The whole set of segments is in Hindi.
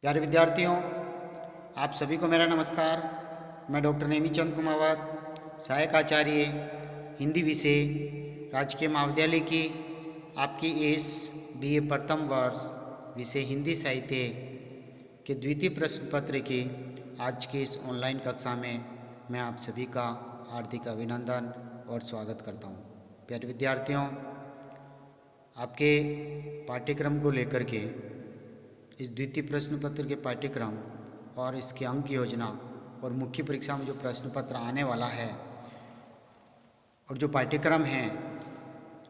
प्यारे विद्यार्थियों, आप सभी को मेरा नमस्कार। मैं डॉक्टर नेमीचंद कुमावत, सहायक आचार्य हिंदी विषय, राजकीय महाविद्यालय की आपकी इस BA प्रथम वर्ष विषय हिंदी साहित्य के द्वितीय प्रश्न पत्र की आज की इस ऑनलाइन कक्षा में मैं आप सभी का हार्दिक अभिनंदन और स्वागत करता हूँ। प्यारे विद्यार्थियों, आपके पाठ्यक्रम को लेकर के इस द्वितीय प्रश्न पत्र के पाठ्यक्रम और इसकी अंक योजना और मुख्य परीक्षा में जो प्रश्न पत्र आने वाला है और जो पाठ्यक्रम हैं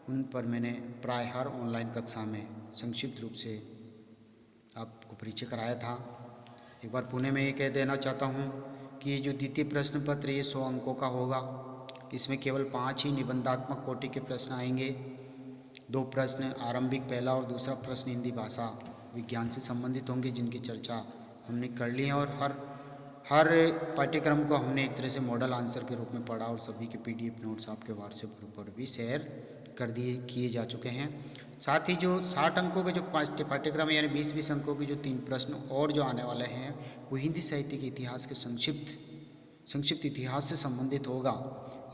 उन पर मैंने प्राय हर ऑनलाइन कक्षा में संक्षिप्त रूप से आपको परिचय कराया था। एक बार पुणे में ये कह देना चाहता हूँ कि जो द्वितीय प्रश्न पत्र ये 100 अंकों का होगा। इसमें केवल 5 ही निबंधात्मक कोटि के प्रश्न आएंगे। 2 प्रश्न आरंभिक पहला और दूसरा प्रश्न हिंदी भाषा विज्ञान से संबंधित होंगे, जिनकी चर्चा हमने कर ली है और हर पाठ्यक्रम को हमने एक तरह से मॉडल आंसर के रूप में पढ़ा और सभी के PDF नोट्स आपके व्हाट्सएप ग्रुप पर भी शेयर कर किए जा चुके हैं। साथ ही जो 60 अंकों के जो पाठ्यक्रम है यानी 20-20 अंकों के जो 3 प्रश्न और जो आने वाले हैं वो हिंदी साहित्य के इतिहास के संक्षिप्त इतिहास से संबंधित होगा,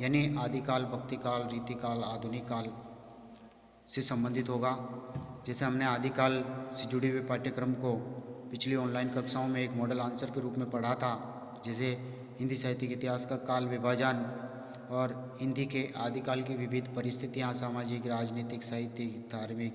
यानी आदिकाल, भक्तिकाल, रीतिकाल, आधुनिक काल से संबंधित होगा। जैसे हमने आदिकाल से जुड़े हुए पाठ्यक्रम को पिछली ऑनलाइन कक्षाओं में एक मॉडल आंसर के रूप में पढ़ा था, जैसे हिंदी साहित्य के इतिहास का काल विभाजन और हिंदी के आदिकाल की विविध परिस्थितियाँ, सामाजिक, राजनीतिक, साहित्यिक, धार्मिक,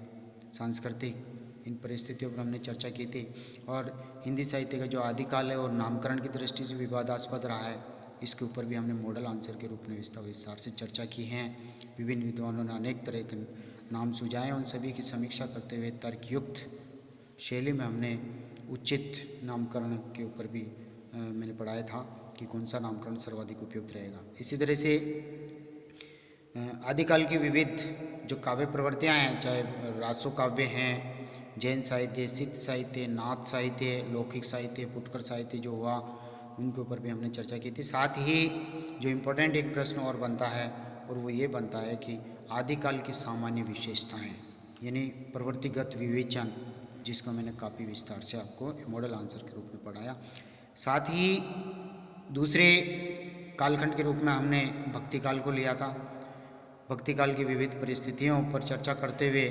सांस्कृतिक, इन परिस्थितियों पर हमने चर्चा की थी। और हिंदी साहित्य का जो आदिकाल है और नामकरण की दृष्टि से विवादास्पद रहा है, इसके ऊपर भी हमने मॉडल आंसर के रूप में विस्तार से चर्चा की है। विभिन्न विद्वानों ने अनेक तरह के नाम सुझाए, उन सभी की समीक्षा करते हुए तर्कयुक्त शैली में हमने उचित नामकरण के ऊपर भी मैंने पढ़ाया था कि कौन सा नामकरण सर्वाधिक उपयुक्त रहेगा। इसी तरह से आदिकाल की विविध जो काव्य प्रवृत्तियाँ हैं, चाहे रासो काव्य हैं, जैन साहित्य, सिद्ध साहित्य, नाथ साहित्य, लौकिक साहित्य, फुटकर साहित्य जो हुआ, उनके ऊपर भी हमने चर्चा की थी। साथ ही जो इम्पोर्टेंट एक प्रश्न और बनता है और वो ये बनता है कि आदिकाल की सामान्य विशेषताएं, यानी प्रवृत्तिगत विवेचन, जिसको मैंने काफ़ी विस्तार से आपको मॉडल आंसर के रूप में पढ़ाया। साथ ही दूसरे कालखंड के रूप में हमने भक्तिकाल को लिया था। भक्तिकाल की विविध परिस्थितियों पर चर्चा करते हुए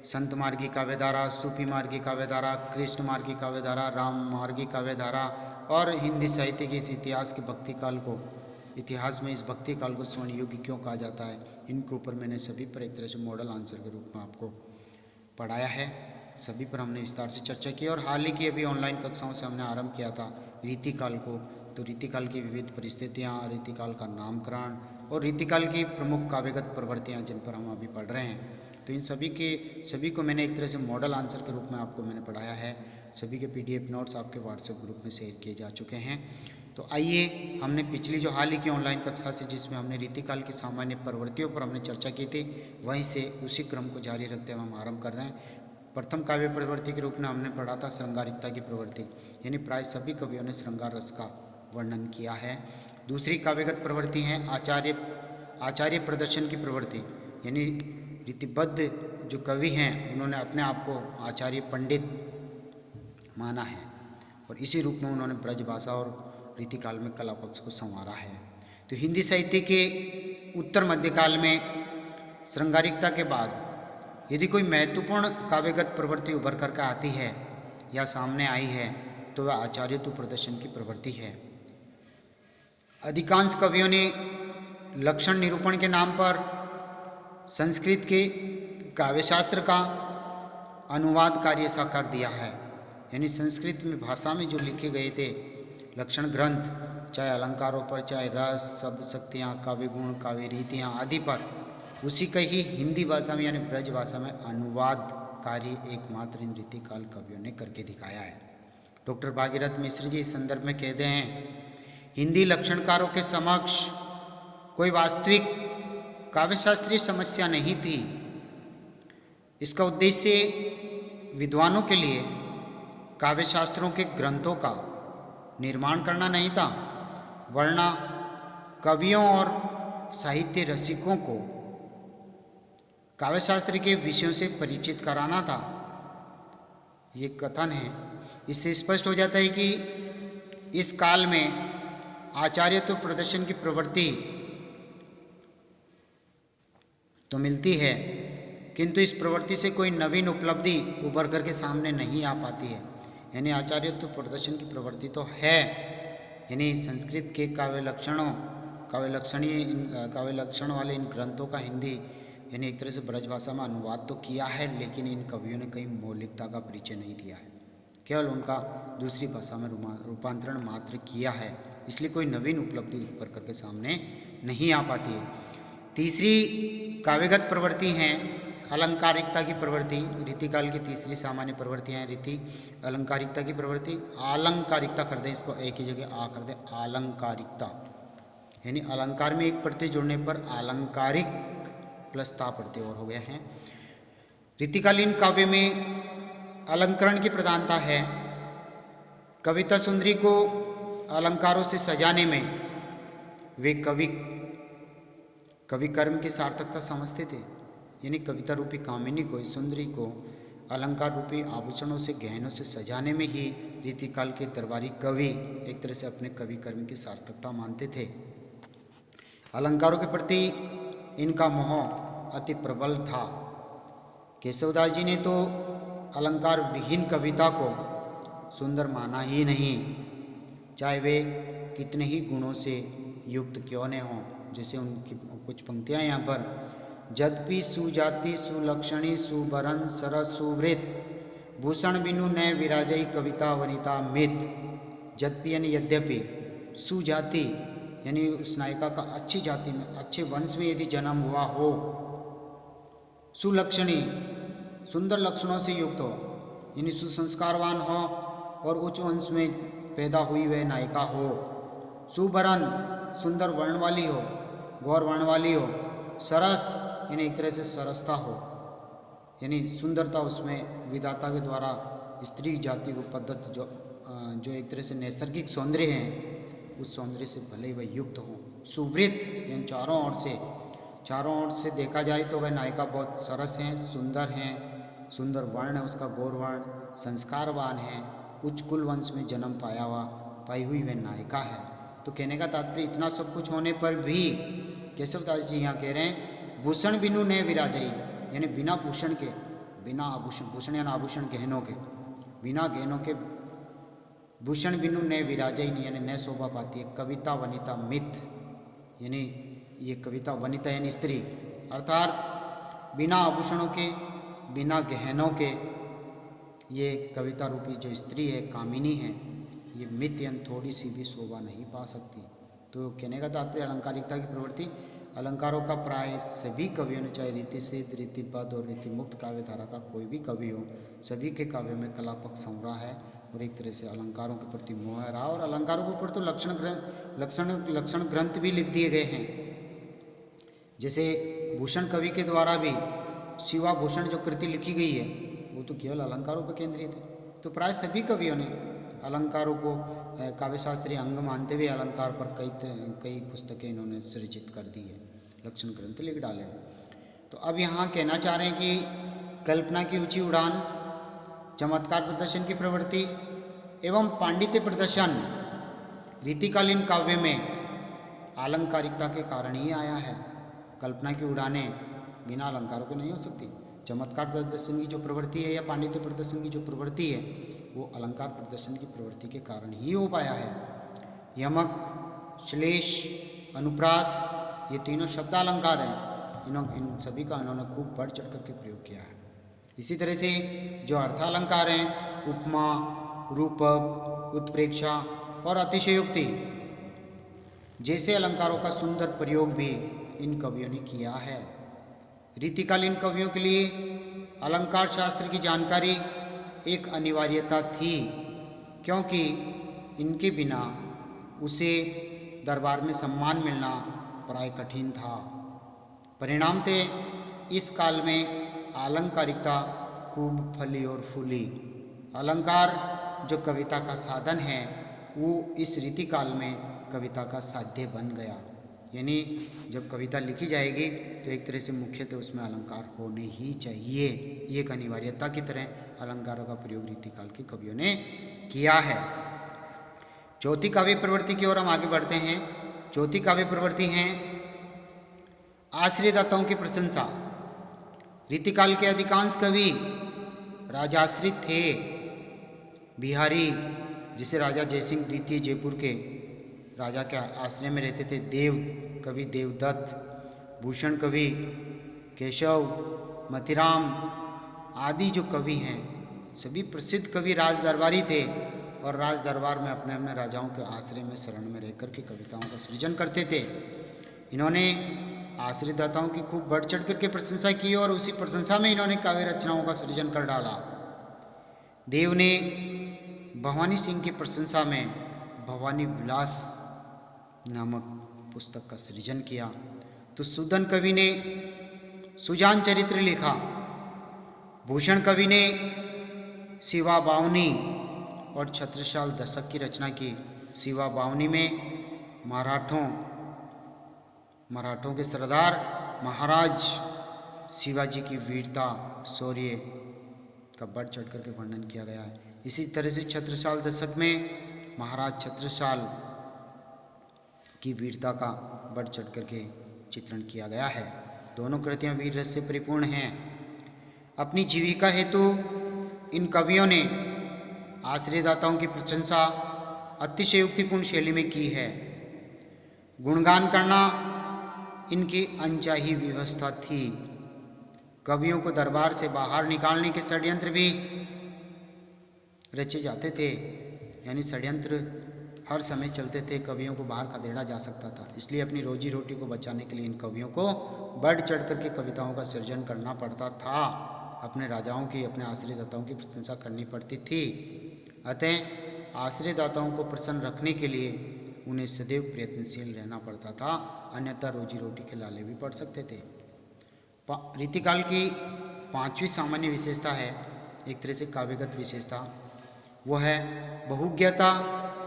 संत मार्गी काव्यधारा, सूफी मार्गी काव्यधारा, कृष्ण मार्गी काव्यधारा, राम मार्गी काव्यधारा और हिंदी साहित्य के इस इतिहास के भक्तिकाल को, इतिहास में इस भक्ति काल को स्वर्ण युग क्यों कहा जाता है, इनके ऊपर मैंने सभी पर एक तरह से मॉडल आंसर के रूप में आपको पढ़ाया है। सभी पर हमने विस्तार से चर्चा की और हाल ही की अभी ऑनलाइन कक्षाओं से हमने आरंभ किया था रीतिकाल को। तो रीतिकाल की विविध परिस्थितियाँ, रीतिकाल का नामकरण और रीतिकाल की प्रमुख काव्यगत प्रवृत्तियाँ, जिन पर हम अभी पढ़ रहे हैं, तो इन सभी को मैंने एक तरह से मॉडल आंसर के रूप में आपको मैंने पढ़ाया है। सभी के PDF नोट्स आपके व्हाट्सएप ग्रुप में शेयर किए जा चुके हैं। तो आइए, हमने पिछली जो हाल ही की ऑनलाइन कक्षा से, जिसमें हमने रीतिकाल की सामान्य प्रवृत्तियों पर हमने चर्चा की थी, वहीं से उसी क्रम को जारी रखते हुए हम आरंभ कर रहे हैं। प्रथम काव्य प्रवृत्ति के रूप में हमने पढ़ा था श्रृंगारिकता की प्रवृत्ति, यानी प्राय सभी कवियों ने श्रृंगार रस का वर्णन किया है। दूसरी काव्यगत प्रवृत्ति है आचार्य प्रदर्शन की प्रवृत्ति, यानी रीतिबद्ध जो कवि हैं उन्होंने अपने आप को आचार्य पंडित माना है और इसी रूप में उन्होंने ब्रज भाषा और रीतिकाल में कला पक्ष को संवारा है। तो हिंदी साहित्य के उत्तर मध्यकाल में श्रृंगारिकता के बाद यदि कोई महत्वपूर्ण काव्यगत प्रवृत्ति उभर कर आती है या सामने आई है तो वह आचार्यत्व प्रदर्शन की प्रवृत्ति है। अधिकांश कवियों ने लक्षण निरूपण के नाम पर संस्कृत के काव्यशास्त्र का अनुवाद कार्य साकार दिया है, यानी संस्कृत में भाषा में जो लिखे गए थे लक्षण ग्रंथ, चाहे अलंकारों पर, चाहे रस, शब्द शक्तियाँ, काव्य गुण, काव्य रीतियाँ आदि पर, उसी का ही हिंदी भाषा में यानी ब्रज भाषा में अनुवाद कार्य एकमात्र इन रीतिकाल कवियों ने करके दिखाया है। डॉक्टर भागीरथ मिश्र जी इस संदर्भ में कहते हैं, हिंदी लक्षणकारों के समक्ष कोई वास्तविक काव्यशास्त्रीय समस्या नहीं थी। इसका उद्देश्य विद्वानों के लिए काव्यशास्त्रों के ग्रंथों का निर्माण करना नहीं था, वरना कवियों और साहित्य रसिकों को काव्यशास्त्र के विषयों से परिचित कराना था। ये कथन है। इससे स्पष्ट हो जाता है कि इस काल में आचार्यत्व प्रदर्शन की प्रवृत्ति तो मिलती है, किंतु इस प्रवृत्ति से कोई नवीन उपलब्धि उभर करके सामने नहीं आ पाती है। यानी आचार्यत्व प्रदर्शन की प्रवृत्ति तो है, यानी संस्कृत के काव्य लक्षण वाले इन ग्रंथों का हिंदी यानी एक तरह से ब्रज भाषा में अनुवाद तो किया है, लेकिन इन कवियों ने कहीं मौलिकता का परिचय नहीं दिया है, केवल उनका दूसरी भाषा में रूपांतरण मात्र किया है। इसलिए कोई नवीन उपलब्धि उभर करके सामने नहीं आ पाती है। तीसरी काव्यगत प्रवृत्ति है अलंकारिकता की प्रवृत्ति। रीतिकाल की तीसरी सामान्य प्रवृत्ति है रीति अलंकारिकता की प्रवृत्ति। आलंकारिकता कर दें, इसको एक ही जगह आ कर दें, आलंकारिकता यानी अलंकार में एक प्रत्यय जोड़ने पर आलंकारिक प्लस ता प्रत्यय और हो गया है। रीतिकालीन काव्य में अलंकरण की प्रधानता है। कविता सुंदरी को अलंकारों से सजाने में वे कवि कर्म की सार्थकता समझते थे। यानी कविता रूपी कामिनी को, सुंदरी को अलंकार रूपी आभूषणों से, गहनों से सजाने में ही रीतिकाल के दरबारी कवि एक तरह से अपने कवि कर्म की सार्थकता मानते थे। अलंकारों के प्रति इनका मोह अति प्रबल था। केशवदास जी ने तो अलंकार विहीन कविता को सुंदर माना ही नहीं, चाहे वे कितने ही गुणों से युक्त क्यों न हों। जैसे उनकी कुछ पंक्तियां यहाँ पर, यद्यपि सुजाति सुलक्षणी सुबरन सरस सुवृत भूषण बिनु न विराजई कविता वनिता मित। यद्यपि यानी यद्यपि, सुजाति यानी उस नायिका का अच्छी जाति में, अच्छे वंश में यदि जन्म हुआ हो, सुलक्षणी सुंदर लक्षणों से युक्त हो, यानी सुसंस्कारवान हो और उच्च वंश में पैदा हुई वह नायिका हो, सुबरन सुंदर वर्ण वाली हो, गौर वर्ण वाली हो, सरस यानी एक तरह से सरसता हो, यानी सुंदरता उसमें विधाता के द्वारा स्त्री जाति को पद्धति जो एक तरह से नैसर्गिक सौंदर्य है, उस सौंदर्य से भले ही वह युक्त हो। सुवृत यानी चारों ओर से देखा जाए तो वह नायिका बहुत सरस हैं, सुंदर हैं, सुंदर वर्ण है उसका, गौर वर्ण, संस्कारवान है, उच्च कुल वंश में जन्म पाई हुई वह नायिका है। तो कहने का तात्पर्य इतना सब कुछ होने पर भी केशवदास जी यहाँ कह रहे हैं भूषण बिनु न विराजई, यानी बिना भूषण के, बिना आभूषण, भूषण यानी आभूषण गहनों के, बिना गहनों के भूषण बिनु न विराजई यानी न शोभा पाती है कविता वनिता मित, यानी ये कविता वनिता यानी स्त्री, अर्थात बिना आभूषणों के, बिना गहनों के ये कविता रूपी जो स्त्री है, कामिनी है, ये मित यानी थोड़ी सी भी शोभा नहीं पा सकती। तो कहने का तात्पर्य अलंकारिकता की प्रवृत्ति, अलंकारों का प्राय सभी कवियों ने, चाहे रीतिसिद्ध, रीतिबद्ध और रीतिमुक्त काव्य धारा का कोई भी कवि हो, सभी के काव्य में कला पक्ष संवरा है और एक तरह से अलंकारों के प्रति मोह रहा। और अलंकारों के ऊपर तो लक्षण ग्रंथ भी लिख दिए गए हैं। जैसे भूषण कवि के द्वारा भी शिवा भूषण जो कृति लिखी गई है वो तो केवल अलंकारों पर केंद्रित है। तो प्राय सभी कवियों ने अलंकारों को काव्यशास्त्रीय अंग मानते हुए अलंकार पर कई पुस्तकें इन्होंने सृजित कर दी है, लक्षण ग्रंथ लिख डाले हैं। तो अब यहाँ कहना चाह रहे हैं कि कल्पना की ऊंची उड़ान, चमत्कार प्रदर्शन की प्रवृत्ति एवं पांडित्य प्रदर्शन रीतिकालीन काव्य में आलंकारिकता के कारण ही आया है। कल्पना की उड़ानें बिना अलंकारों के नहीं हो सकती। चमत्कार प्रदर्शन की जो प्रवृत्ति है या पांडित्य प्रदर्शन की जो प्रवृत्ति है वो अलंकार प्रदर्शन की प्रवृत्ति के कारण ही हो पाया है। यमक, श्लेष, अनुप्रास ये तीनों शब्द अलंकार हैं। इन सभी का इन्होंने खूब बढ़ चढ़ करके प्रयोग किया है। इसी तरह से जो अर्थालंकार हैं, उपमा, रूपक, उत्प्रेक्षा और अतिशयोक्ति जैसे अलंकारों का सुंदर प्रयोग भी इन कवियों ने किया है। रीतिकालीन कवियों के लिए अलंकार शास्त्र की जानकारी एक अनिवार्यता थी, क्योंकि इनके बिना उसे दरबार में सम्मान मिलना प्राय कठिन था। परिणामते इस काल में अलंकारिकता खूब फली और फूली। अलंकार जो कविता का साधन है वो इस रीति काल में कविता का साध्य बन गया। यानी जब कविता लिखी जाएगी तो एक तरह से मुख्यतः उसमें अलंकार होने ही चाहिए। ये एक अनिवार्यता की तरह अलंकारों का प्रयोग रीतिकाल के कवियों ने किया है। चौथी काव्य प्रवृत्ति की ओर हम आगे बढ़ते हैं। चौथी काव्य प्रवृत्ति है आश्रयदाताओं की प्रशंसा। रीतिकाल के अधिकांश कवि राजाश्रित थे। बिहारी, जिसे राजा जयसिंह द्वितीय जयपुर के राजा के आश्रय में रहते थे, देव कवि देवदत्त, भूषण कवि केशव, मतिराम आदि जो कवि हैं सभी प्रसिद्ध कवि राज दरबारी थे और राज दरबार में अपने अपने राजाओं के आश्रय में शरण में रहकर के कविताओं का सृजन करते थे। इन्होंने आश्रयदाताओं की खूब बढ़ चढ़ करके प्रशंसा की और उसी प्रशंसा में इन्होंने काव्य रचनाओं का सृजन कर डाला। देव ने भवानी सिंह की प्रशंसा में भवानी विलास नामक पुस्तक का सृजन किया। तो सुदन कवि ने सुजान चरित्र लिखा। भूषण कवि ने शिवा बावनी और छत्रसाल दशक की रचना की। शिवा बावनी में मराठों के सरदार महाराज शिवाजी की वीरता शौर्य का बढ़ चढ़ करके वर्णन किया गया है। इसी तरह से छत्रसाल दशक में महाराज छत्रसाल की वीरता का बढ़ चढ़ करके चित्रण किया गया है। दोनों कृतियां वीर रस से परिपूर्ण हैं। अपनी जीविका हेतु इन कवियों ने आश्रयदाताओं की प्रशंसा अतिशयोक्तिपूर्ण शैली में की है। गुणगान करना इनकी अनचाही व्यवस्था थी। कवियों को दरबार से बाहर निकालने के षड्यंत्र भी रचे जाते थे, यानी षड्यंत्र हर समय चलते थे। कवियों को बाहर खदेड़ा जा सकता था, इसलिए अपनी रोजी रोटी को बचाने के लिए इन कवियों को बढ़ चढ़ करके कविताओं का सृजन करना पड़ता था। अपने राजाओं की, अपने आश्रयदाताओं की प्रशंसा करनी पड़ती थी। अतः आश्रयदाताओं को प्रसन्न रखने के लिए उन्हें सदैव प्रयत्नशील रहना पड़ता था, अन्यथा रोजी रोटी के लाले भी पड़ सकते थे। रीतिकाल की पांचवी सामान्य विशेषता है, एक तरह से काव्यगत विशेषता, वो है बहुज्ञता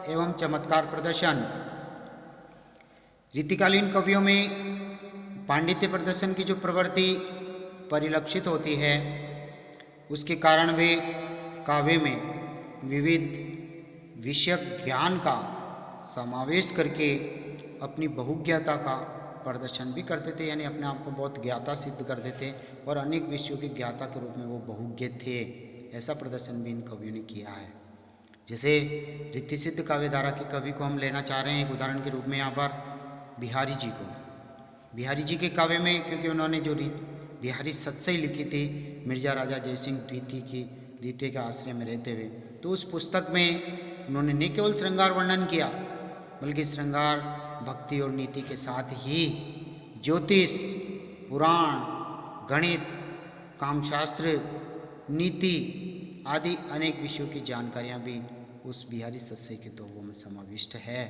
एवं चमत्कार प्रदर्शन। रीतिकालीन कवियों में पांडित्य प्रदर्शन की जो प्रवृत्ति परिलक्षित होती है, उसके कारण वे काव्य में विविध विषयक ज्ञान का समावेश करके अपनी बहुज्ञता का प्रदर्शन भी करते थे, यानी अपने आप को बहुत ज्ञाता सिद्ध कर देते और अनेक विषयों के ज्ञाता के रूप में वो बहुज्ञ थे। ऐसा प्रदर्शन भी इन कवियों ने किया है। जैसे रीति सिद्ध काव्यधारा के कवि को हम लेना चाह रहे हैं एक उदाहरण के रूप में यहाँ पर बिहारी जी को। बिहारी जी के काव्य में, क्योंकि उन्होंने जो बिहारी सत्सई लिखी थी मिर्जा राजा जयसिंह द्वितीय के आश्रय में रहते हुए, तो उस पुस्तक में उन्होंने न केवल श्रृंगार वर्णन किया बल्कि श्रृंगार भक्ति और नीति के साथ ही ज्योतिष, पुराण, गणित, कामशास्त्र, नीति आदि अनेक विषयों की जानकारियाँ भी उस बिहारी सत्सई के दोहों में समाविष्ट है।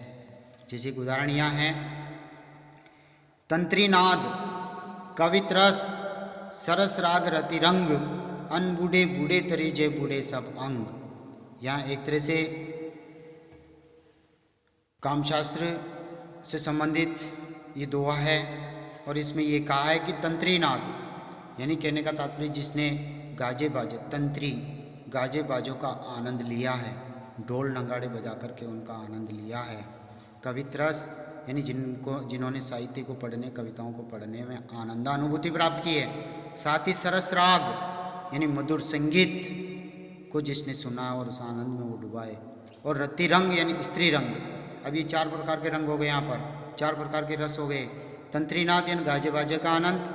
जैसे एक उदाहरण यहाँ है, तंत्रीनाद, कवित्रस, सरस राग रतिरंग, अन बूढ़े बूढ़े तरे जय बूढ़े सब अंग। यहाँ एक तरह से कामशास्त्र से संबंधित ये दोहा है और इसमें ये कहा है कि तंत्रीनाद, यानी कहने का तात्पर्य जिसने गाजे बाजे, तंत्री गाजे बाजों का आनंद लिया है, ढोल नगाड़े बजा करके उनका आनंद लिया है। कवित्रस, यानी जिन्होंने साहित्य को पढ़ने, कविताओं को पढ़ने में आनंदानुभूति प्राप्त की है। साथ ही सरस राग, यानी मधुर संगीत को जिसने सुना और उस आनंद में वो डुबाए। और रति रंग यानी स्त्री रंग। अब ये 4 प्रकार के रंग हो गए, यहाँ पर 4 प्रकार के रस हो गए। तंत्रीनाद यानी गाजे बाजे का आनंद,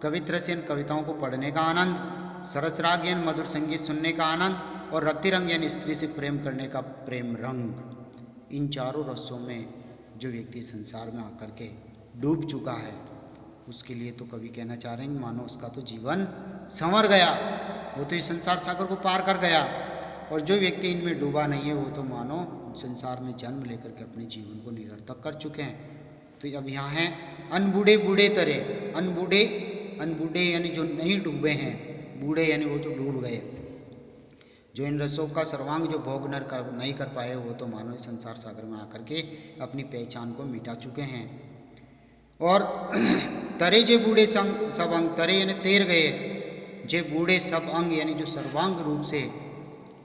कवित्रस यानी कविताओं को पढ़ने का आनंद, सरस राग यानी मधुर संगीत सुनने का आनंद, और रति रंग यानी स्त्री से प्रेम करने का प्रेम रंग। इन चारों रसों में जो व्यक्ति संसार में आकर के डूब चुका है, उसके लिए तो कवि कहना चाह रहे हैं मानो उसका तो जीवन संवर गया, वो तो इस संसार सागर को पार कर गया। और जो व्यक्ति इनमें डूबा नहीं है, वो तो मानो संसार में जन्म लेकर के अपने जीवन को निरर्थक कर चुके हैं। तो अब यहाँ है अनबूढ़े बूढ़े तरे। अनबूढ़े यानी जो नहीं डूबे हैं, बूढ़े यानी वो तो डूब गए। जो इन रसों का सर्वांग जो भोग नहीं कर पाए, वो तो मानो इस संसार सागर में आकर के अपनी पहचान को मिटा चुके हैं। और तरे जे बूढ़े संग सब अंग, तरे यानी तैर गए, जे बूढ़े सब अंग यानी जो सर्वांग रूप से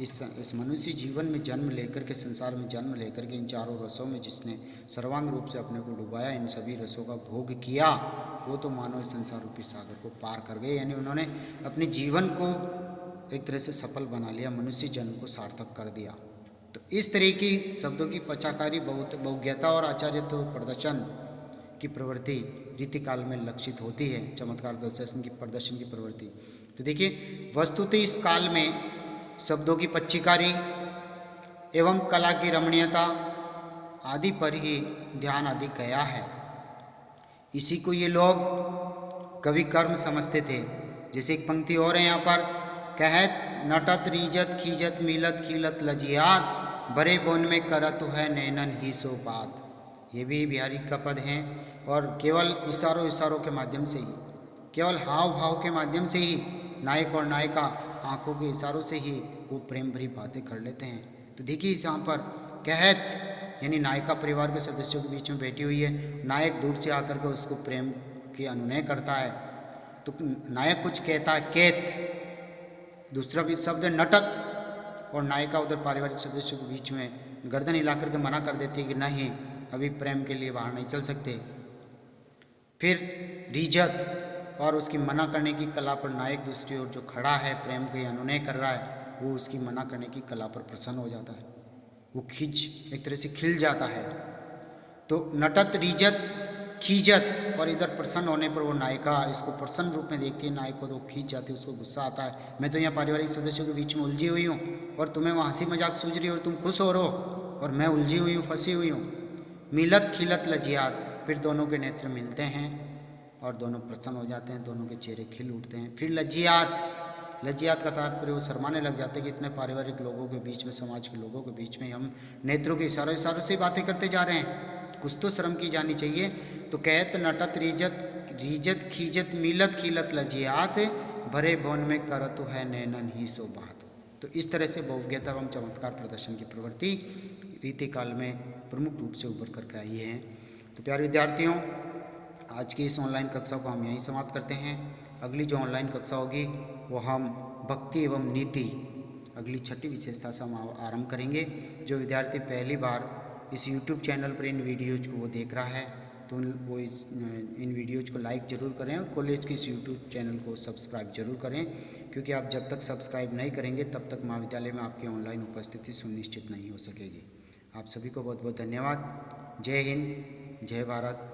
इस मनुष्य जीवन में जन्म लेकर के, संसार में जन्म लेकर के इन चारों रसों में जिसने सर्वांग रूप से अपने को डुबाया, इन सभी रसों का भोग किया, वो तो मानो इस संसार रूपी सागर को पार कर गए। यानी उन्होंने अपने जीवन को एक तरह से सफल बना लिया, मनुष्य जन्म को सार्थक कर दिया। तो इस तरह की शब्दों की पचाकारी बहुज्ञता और आचार्यत्व प्रदर्शन की प्रवृत्ति रीतिकाल में लक्षित होती है, चमत्कार प्रदर्शन की प्रवृत्ति। तो देखिए, वस्तुतः इस काल में शब्दों की पच्चीकारी एवं कला की रमणीयता आदि पर ही ध्यान अधिक गया है। इसी को ये लोग कवि कर्म समझते थे। जैसे एक पंक्ति और है यहाँ पर, कहत नटत रीजत खीजत मिलत खिलत लजियात, बरे बोन में करत है नैनन ही सो बात। ये भी बिहारी का पद है और केवल इशारों के माध्यम से ही, केवल हाव भाव के माध्यम से ही नायक और नायिका आंखों के इशारों से ही वो प्रेम भरी बातें कर लेते हैं। तो देखिए यहाँ पर कहत यानी नायिका परिवार के सदस्यों के बीच में बैठी हुई है, नायक दूर से आकर के उसको प्रेम की अनुनय करता है, तो नायक कुछ कहता है केत, दूसरा भी शब्द है नटत, और नायिका उधर पारिवारिक सदस्यों के बीच में गर्दन हिला करके मना कर देती है कि नहीं, अभी प्रेम के लिए बाहर नहीं चल सकते। फिर रीजत, और उसकी मना करने की कला पर नायक दूसरी ओर जो खड़ा है, प्रेम के अनुनय कर रहा है, वो उसकी मना करने की कला पर प्रसन्न हो जाता है, वो एक तरह से खिल जाता है। तो नटत रीजत खीजत, और इधर प्रसन्न होने पर वो नायिका इसको प्रसन्न रूप में देखती है, नायक को तो खींच जाती है, उसको गुस्सा आता है, मैं तो यहाँ पारिवारिक सदस्यों के बीच में उलझी हुई हूँ और तुम्हें वहाँ हंसी मजाक सूझ रही है और तुम खुश हो रहे हो और मैं उलझी हुई हूँ, फंसी हुई हूँ। मिलत खिलत लजियात, फिर दोनों के नेत्र मिलते हैं और दोनों प्रसन्न हो जाते हैं, दोनों के चेहरे खिल उठते हैं। फिर लजियात का तात्पर्य वो शर्माने लग जाते हैं कि इतने पारिवारिक लोगों के बीच में, समाज के लोगों के बीच में हम नेत्रों के इशारों से बातें करते जा रहे हैं, कुछ तो शर्म की जानी चाहिए। तो कहत नटत रीजत खीजत मिलत खिलत लजियात, भरे भवन में करतु है नैनन ही सो बात। तो इस तरह से बहुज्ञता एवं चमत्कार प्रदर्शन की प्रवृत्ति रीतिकाल में प्रमुख रूप से उभर करके आई है। तो प्यारे विद्यार्थियों, आज की इस ऑनलाइन कक्षा को हम यहीं समाप्त करते हैं। अगली जो ऑनलाइन कक्षा होगी वो हम भक्ति एवं नीति, अगली छठी विशेषता से हम आरंभ करेंगे। जो विद्यार्थी पहली बार इस YouTube चैनल पर इन वीडियोज़ को वो देख रहा है तो वो इन वीडियोज़ को लाइक ज़रूर करें और कॉलेज के इस YouTube चैनल को सब्सक्राइब जरूर करें, क्योंकि आप जब तक सब्सक्राइब नहीं करेंगे तब तक महाविद्यालय में आपकी ऑनलाइन उपस्थिति सुनिश्चित नहीं हो सकेगी। आप सभी को बहुत बहुत धन्यवाद। जय हिंद, जय भारत।